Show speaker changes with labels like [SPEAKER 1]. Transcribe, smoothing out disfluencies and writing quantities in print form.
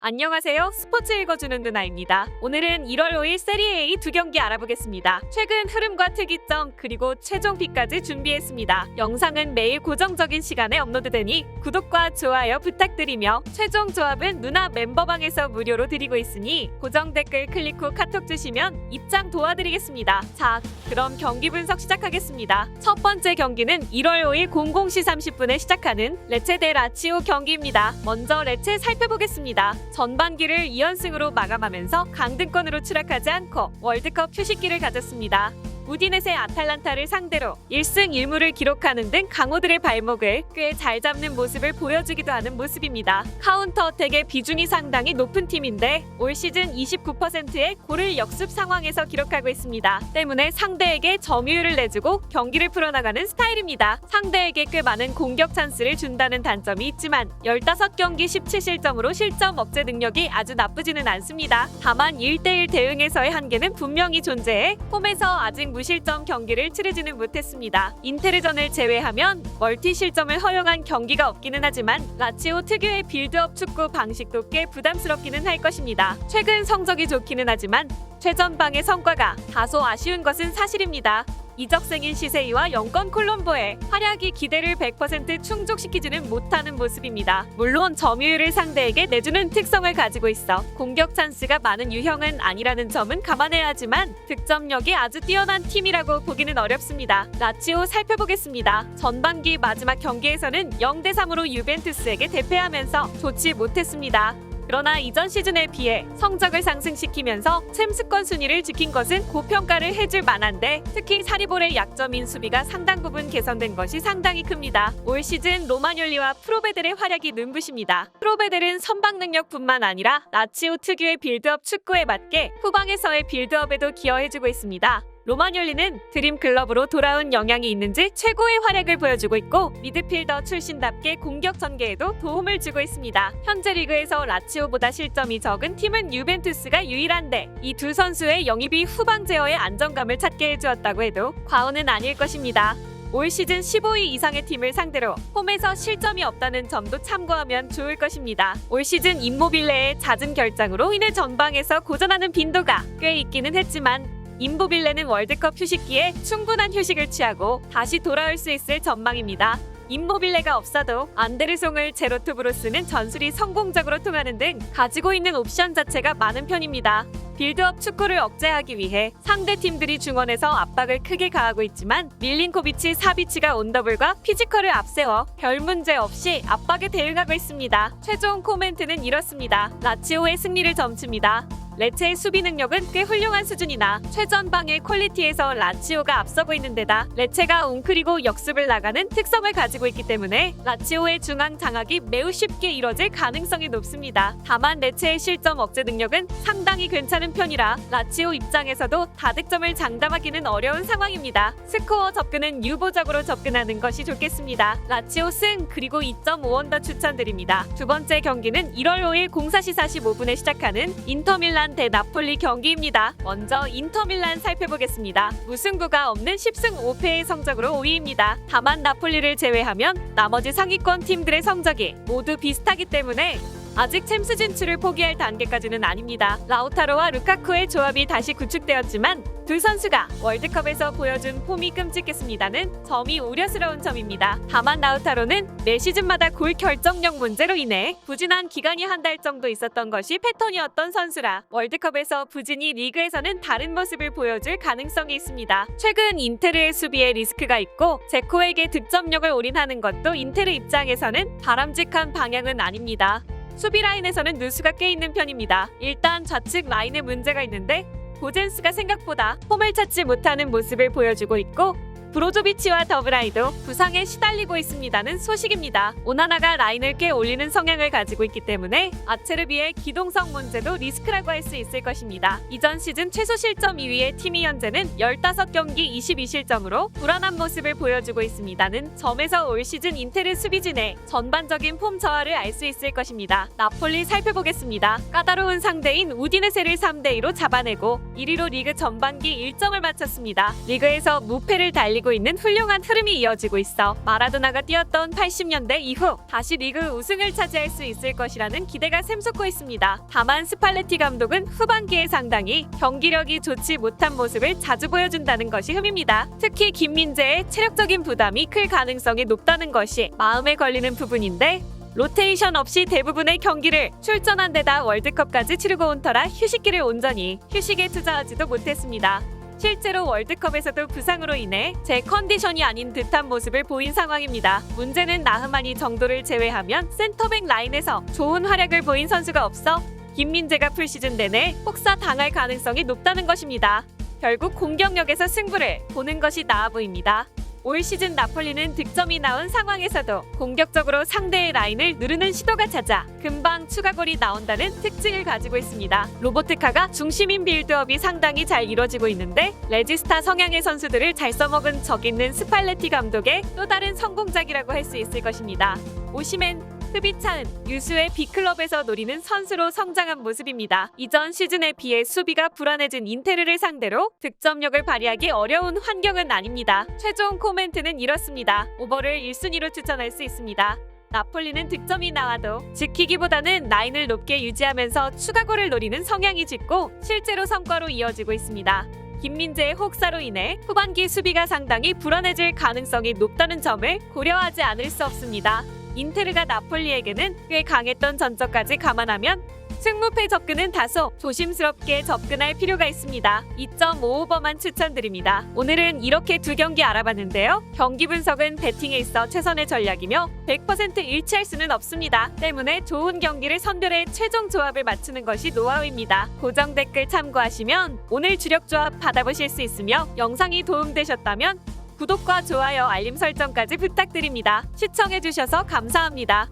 [SPEAKER 1] 안녕하세요. 스포츠 읽어주는 누나입니다. 오늘은 1월 5일 세리에 A 2경기 알아보겠습니다. 최근 흐름과 특이점 그리고 최종픽까지 준비했습니다. 영상은 매일 고정적인 시간에 업로드되니 구독과 좋아요 부탁드리며 최종 조합은 누나 멤버방에서 무료로 드리고 있으니 고정 댓글 클릭 후 카톡 주시면 입장 도와드리겠습니다. 자, 그럼 경기 분석 시작하겠습니다. 첫 번째 경기는 1월 5일 00시 30분에 시작하는 레체 대 라치오 경기입니다. 먼저 레체 살펴보겠습니다. 전반기를 2연승으로 마감하면서 강등권으로 추락하지 않고 월드컵 휴식기를 가졌습니다. 우디넷의 아탈란타를 상대로 1승 1무를 기록하는 등 강호들의 발목을 꽤 잘 잡는 모습을 보여주기도 하는 모습입니다. 카운터 어택의 비중이 상당히 높은 팀인데 올 시즌 29%의 골을 역습 상황에서 기록하고 있습니다. 때문에 상대에게 점유율을 내주고 경기를 풀어나가는 스타일입니다. 상대에게 꽤 많은 공격 찬스를 준다는 단점이 있지만 15경기 17실점으로 실점 억제 능력이 아주 나쁘지는 않습니다. 다만 1대1 대응에서의 한계는 분명히 존재해 홈에서 아직 무실점 경기를 치르지는 못했습니다. 인테르전을 제외하면 멀티 실점을 허용한 경기가 없기는 하지만 라치오 특유의 빌드업 축구 방식도 꽤 부담스럽기는 할 것입니다. 최근 성적이 좋기는 하지만 최전방의 성과가 다소 아쉬운 것은 사실입니다. 이적생인 시세이와 영권 콜롬보의 활약이 기대를 100% 충족시키지는 못하는 모습입니다. 물론 점유율을 상대에게 내주는 특성을 가지고 있어 공격 찬스가 많은 유형은 아니라는 점은 감안해야 하지만 득점력이 아주 뛰어난 팀이라고 보기는 어렵습니다. 라치오 살펴보겠습니다. 전반기 마지막 경기에서는 0대3으로 유벤투스에게 대패하면서 좋지 못했습니다. 그러나 이전 시즌에 비해 성적을 상승시키면서 챔스권 순위를 지킨 것은 고평가를 해줄 만한데 특히 사리볼의 약점인 수비가 상당 부분 개선된 것이 상당히 큽니다. 올 시즌 로마뇰리와 프로베델의 활약이 눈부십니다. 프로베델은 선방 능력뿐만 아니라 라치오 특유의 빌드업 축구에 맞게 후방에서의 빌드업에도 기여해주고 있습니다. 로마뇰리는 드림클럽으로 돌아온 영향이 있는지 최고의 활약을 보여주고 있고 미드필더 출신답게 공격 전개에도 도움을 주고 있습니다. 현재 리그에서 라치오보다 실점이 적은 팀은 유벤투스가 유일한데 이 두 선수의 영입이 후방 제어의 안정감을 찾게 해주었다고 해도 과언은 아닐 것입니다. 올 시즌 15위 이상의 팀을 상대로 홈에서 실점이 없다는 점도 참고하면 좋을 것입니다. 올 시즌 임모빌레의 잦은 결장으로 인해 전방에서 고전하는 빈도가 꽤 있기는 했지만 임모빌레는 월드컵 휴식기에 충분한 휴식을 취하고 다시 돌아올 수 있을 전망입니다. 임모빌레가 없어도 안데르송을 제로톱으로 쓰는 전술이 성공적으로 통하는 등 가지고 있는 옵션 자체가 많은 편입니다. 빌드업 축구를 억제하기 위해 상대 팀들이 중원에서 압박을 크게 가하고 있지만 밀린코비치, 사비치가 온더블과 피지컬을 앞세워 별 문제 없이 압박에 대응하고 있습니다. 최종 코멘트는 이렇습니다. 라치오의 승리를 점칩니다. 레체의 수비 능력은 꽤 훌륭한 수준이나 최전방의 퀄리티에서 라치오가 앞서고 있는 데다 레체가 웅크리고 역습을 나가는 특성을 가지고 있기 때문에 라치오의 중앙 장악이 매우 쉽게 이뤄질 가능성이 높습니다. 다만 레체의 실점 억제 능력은 상당히 괜찮은 편이라 라치오 입장에서도 다득점을 장담하기는 어려운 상황입니다. 스코어 접근은 유보적으로 접근하는 것이 좋겠습니다. 라치오 승 그리고 2.5원더 추천드립니다. 두 번째 경기는 1월 5일 04시 45분에 시작하는 인터밀란 대 나폴리 경기입니다. 먼저 인터밀란 살펴보겠습니다. 무승부가 없는 10승 5패의 성적으로 5위입니다. 다만 나폴리를 제외하면 나머지 상위권 팀들의 성적이 모두 비슷하기 때문에 아직 챔스 진출을 포기할 단계까지는 아닙니다. 라우타로와 루카쿠의 조합이 다시 구축되었지만 두 선수가 월드컵에서 보여준 폼이 끔찍했습니다는 점이 우려스러운 점입니다. 다만 라우타로는 매 시즌마다 골 결정력 문제로 인해 부진한 기간이 한 달 정도 있었던 것이 패턴이었던 선수라 월드컵에서 부진이 리그에서는 다른 모습을 보여줄 가능성이 있습니다. 최근 인테르의 수비에 리스크가 있고 제코에게 득점력을 올인하는 것도 인테르 입장에서는 바람직한 방향은 아닙니다. 수비 라인에서는 누수가 꽤 있는 편입니다. 일단 좌측 라인에 문제가 있는데 고젠스가 생각보다 폼을 찾지 못하는 모습을 보여주고 있고 브로조비치와 더브라이도 부상에 시달리고 있습니다는 소식입니다. 오나나가 라인을 꽤 올리는 성향을 가지고 있기 때문에 아체르비의 기동성 문제도 리스크라고 할 수 있을 것입니다. 이전 시즌 최소 실점 2위의 팀이 현재는 15경기 22실점으로 불안한 모습을 보여주고 있습니다는 점에서 올 시즌 인테르 수비진의 전반적인 폼 저하를 알 수 있을 것입니다. 나폴리 살펴보겠습니다. 까다로운 상대인 우디네세를 3대2로 잡아내고 1위로 리그 전반기 1점을 마쳤습니다. 리그에서 무패를 달리 달리고 있는 훌륭한 흐름이 이어지고 있어 마라도나가 뛰었던 80년대 이후 다시 리그 우승을 차지할 수 있을 것이라는 기대가 샘솟고 있습니다. 다만 스팔레티 감독은 후반기에 상당히 경기력이 좋지 못한 모습을 자주 보여준다는 것이 흠입니다. 특히 김민재의 체력적인 부담이 클 가능성이 높다는 것이 마음에 걸리는 부분인데 로테이션 없이 대부분의 경기를 출전한 데다 월드컵까지 치르고 온 터라 휴식기를 온전히 휴식에 투자하지도 못했습니다. 실제로 월드컵에서도 부상으로 인해 제 컨디션이 아닌 듯한 모습을 보인 상황입니다. 문제는 나흐마니 정도를 제외하면 센터백 라인에서 좋은 활약을 보인 선수가 없어 김민재가 풀시즌 내내 혹사 당할 가능성이 높다는 것입니다. 결국 공격력에서 승부를 보는 것이 나아 보입니다. 올 시즌 나폴리는 득점이 나온 상황에서도 공격적으로 상대의 라인을 누르는 시도가 잦아 금방 추가골이 나온다는 특징을 가지고 있습니다. 로보트카가 중심인 빌드업이 상당히 잘 이뤄지고 있는데 레지스타 성향의 선수들을 잘 써먹은 적 있는 스팔레티 감독의 또 다른 성공작이라고 할 수 있을 것입니다. 오시멘, 흐비차은, 유수의 B클럽에서 노리는 선수로 성장한 모습입니다. 이전 시즌에 비해 수비가 불안해진 인테르를 상대로 득점력을 발휘하기 어려운 환경은 아닙니다. 최종 코멘트는 이렇습니다. 오버를 1순위로 추천할 수 있습니다. 나폴리는 득점이 나와도 지키기보다는 라인을 높게 유지하면서 추가골을 노리는 성향이 짙고 실제로 성과로 이어지고 있습니다. 김민재의 혹사로 인해 후반기 수비가 상당히 불안해질 가능성이 높다는 점을 고려하지 않을 수 없습니다. 인테르가 나폴리에게는 꽤 강했던 전적까지 감안하면 승무패 접근은 다소 조심스럽게 접근할 필요가 있습니다. 2.5오버만 추천드립니다. 오늘은 이렇게 두 경기 알아봤는데요. 경기 분석은 배팅에 있어 최선의 전략이며 100% 일치할 수는 없습니다. 때문에 좋은 경기를 선별해 최종 조합을 맞추는 것이 노하우입니다. 고정 댓글 참고하시면 오늘 주력 조합 받아보실 수 있으며 영상이 도움되셨다면 구독과 좋아요, 알림 설정까지 부탁드립니다. 시청해주셔서 감사합니다.